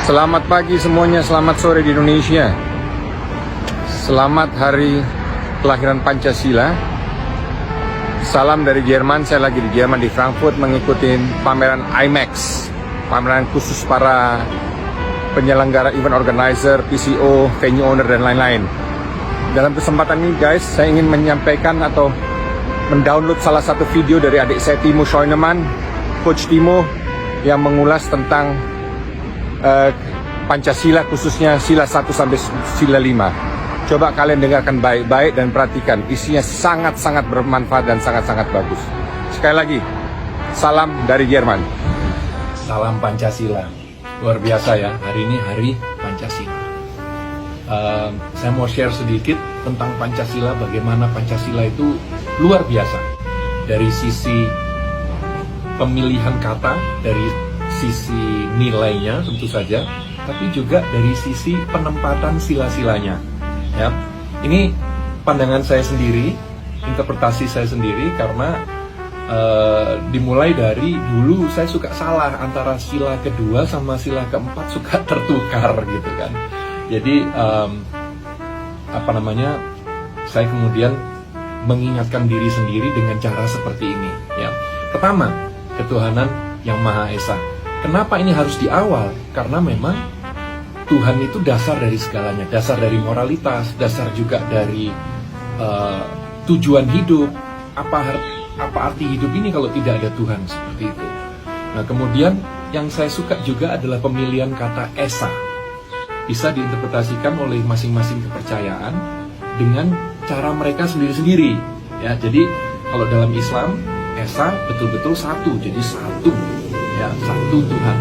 Selamat pagi semuanya, selamat sore di Indonesia. Selamat hari kelahiran Pancasila. Salam dari Jerman, saya lagi di Jerman di Frankfurt mengikuti pameran IMAX, pameran khusus para penyelenggara, event organizer, PCO, venue owner, dan lain-lain. Dalam kesempatan ini guys, saya ingin menyampaikan atau mendownload salah satu video dari adik saya Timo Scheunemann, Coach Timo, yang mengulas tentang Pancasila, khususnya sila 1 sampai sila 5. Coba kalian dengarkan baik-baik dan perhatikan, isinya sangat-sangat bermanfaat dan sangat-sangat bagus. Sekali lagi, salam dari Jerman. Salam Pancasila. Luar biasa ya, hari ini hari Pancasila. Saya mau share sedikit tentang Pancasila, bagaimana Pancasila itu luar biasa. Dari sisi pemilihan kata, dari sisi nilainya tentu saja, tapi juga dari sisi penempatan sila-silanya. Ya, ini pandangan saya sendiri, interpretasi saya sendiri, karena dimulai dari dulu saya suka salah antara sila kedua sama sila keempat, suka tertukar gitu kan. Jadi saya kemudian mengingatkan diri sendiri dengan cara seperti ini. Ya, pertama, ketuhanan yang Maha Esa. Kenapa ini harus di awal? Karena memang Tuhan itu dasar dari segalanya, dasar dari moralitas, dasar juga dari tujuan hidup. Apa arti hidup ini kalau tidak ada Tuhan, seperti itu. Nah, kemudian yang saya suka juga adalah pemilihan kata Esa. Bisa diinterpretasikan oleh masing-masing kepercayaan dengan cara mereka sendiri-sendiri. Ya, jadi kalau dalam Islam, Esa betul-betul satu, jadi satu. Ya, satu Tuhan.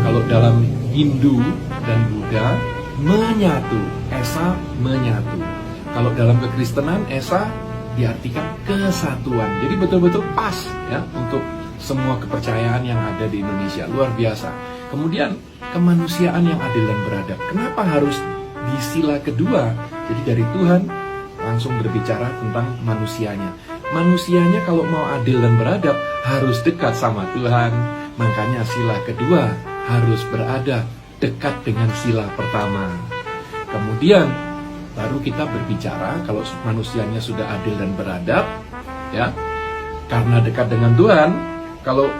Kalau dalam Hindu dan Buddha, menyatu, Esa menyatu. Kalau dalam kekristenan, Esa diartikan kesatuan. Jadi betul-betul pas ya untuk semua kepercayaan yang ada di Indonesia. Luar biasa. Kemudian kemanusiaan yang adil dan beradab. Kenapa harus di sila kedua? Jadi dari Tuhan langsung berbicara tentang manusianya. Manusianya kalau mau adil dan beradab harus dekat sama Tuhan. Makanya sila kedua harus berada dekat dengan sila pertama. Kemudian baru kita berbicara kalau manusianya sudah adil dan beradab, ya, karena dekat dengan Tuhan. Kalau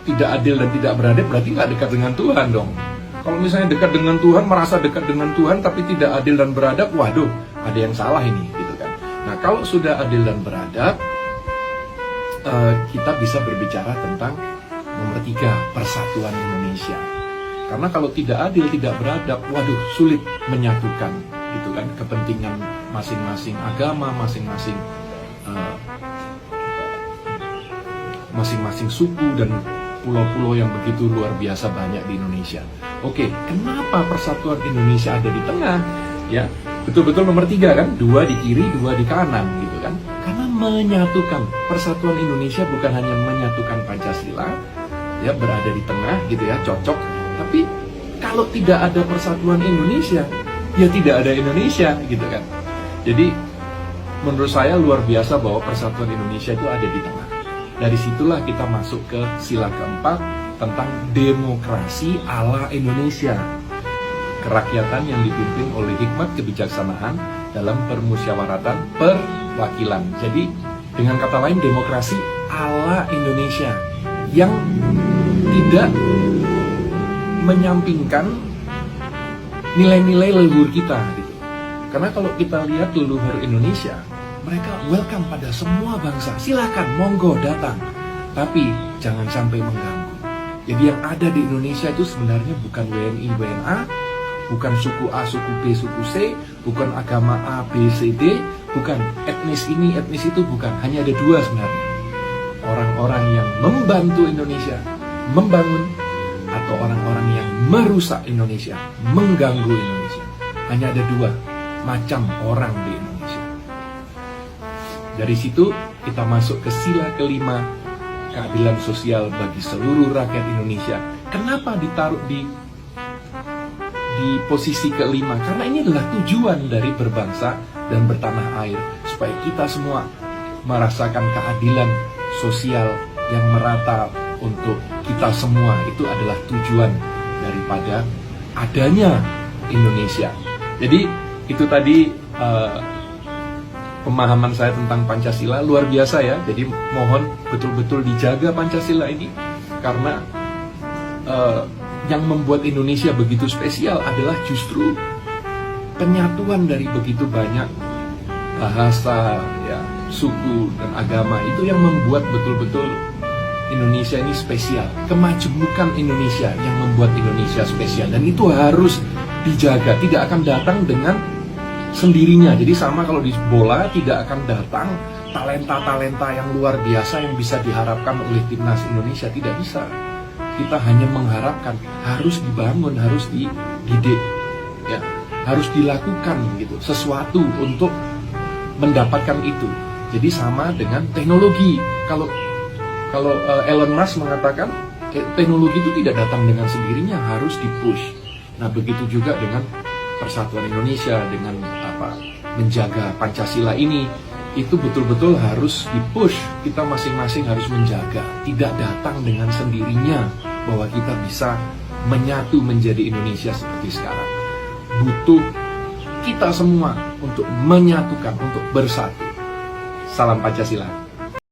tidak adil dan tidak beradab berarti nggak dekat dengan Tuhan dong. Kalau misalnya dekat dengan Tuhan, merasa dekat dengan Tuhan tapi tidak adil dan beradab, waduh, ada yang salah ini, gitu kan. Nah, kalau sudah adil dan beradab, kita bisa berbicara tentang nomor 3, persatuan Indonesia. Karena kalau tidak adil, tidak beradab, waduh, sulit menyatukan, gitu kan, kepentingan masing-masing agama, masing-masing suku dan pulau-pulau yang begitu luar biasa banyak di Indonesia. Oke, kenapa persatuan Indonesia ada di tengah? Ya, betul-betul nomor 3 kan, 2 di kiri, 2 di kanan, gitu kan. Karena menyatukan, persatuan Indonesia bukan hanya menyatukan Pancasila, ya, berada di tengah gitu ya, cocok. Tapi kalau tidak ada persatuan Indonesia, ya tidak ada Indonesia gitu kan. Jadi menurut saya luar biasa bahwa persatuan Indonesia itu ada di tengah. Dari situlah kita masuk ke sila keempat tentang demokrasi ala Indonesia. Kerakyatan yang dipimpin oleh hikmat kebijaksanaan dalam permusyawaratan perwakilan. Jadi dengan kata lain, demokrasi ala Indonesia yang tidak menyampingkan nilai-nilai leluhur kita gitu. Karena kalau kita lihat leluhur Indonesia, mereka welcome pada semua bangsa. Silakan, monggo datang. Tapi jangan sampai mengganggu. Jadi yang ada di Indonesia itu sebenarnya bukan WNI, WNA, bukan suku A, suku B, suku C, bukan agama A, B, C, D, bukan etnis ini, etnis itu, bukan. Hanya ada 2 sebenarnya. Orang-orang yang membantu Indonesia membangun, atau orang-orang yang merusak Indonesia, mengganggu Indonesia. Hanya ada 2 macam orang di Indonesia. Dari situ kita masuk ke sila kelima, keadilan sosial bagi seluruh rakyat Indonesia. Kenapa ditaruh di posisi kelima? Karena ini adalah tujuan dari berbangsa dan bertanah air, supaya kita semua merasakan keadilan sosial yang merata untuk kita semua. Itu adalah tujuan daripada adanya Indonesia. Jadi itu tadi pemahaman saya tentang Pancasila, luar biasa ya. Jadi mohon betul-betul dijaga Pancasila ini, karena yang membuat Indonesia begitu spesial adalah justru penyatuan dari begitu banyak bahasa, ya, suku dan agama. Itu yang membuat betul-betul Indonesia ini spesial. Kemajemukan Indonesia yang membuat Indonesia spesial, dan itu harus dijaga. Tidak akan datang dengan sendirinya. Jadi sama kalau di bola, tidak akan datang talenta-talenta yang luar biasa yang bisa diharapkan oleh timnas Indonesia. Tidak bisa. Kita hanya mengharapkan, harus dibangun, harus dididik, ya, harus dilakukan gitu sesuatu untuk mendapatkan itu. Jadi sama dengan teknologi. Kalau Elon Musk mengatakan teknologi itu tidak datang dengan sendirinya, harus dipush. Nah, begitu juga dengan persatuan Indonesia, dengan menjaga Pancasila ini, itu betul-betul harus dipush. Kita masing-masing harus menjaga, tidak datang dengan sendirinya bahwa kita bisa menyatu menjadi Indonesia seperti sekarang. Butuh kita semua untuk menyatukan, untuk bersatu. Salam Pancasila.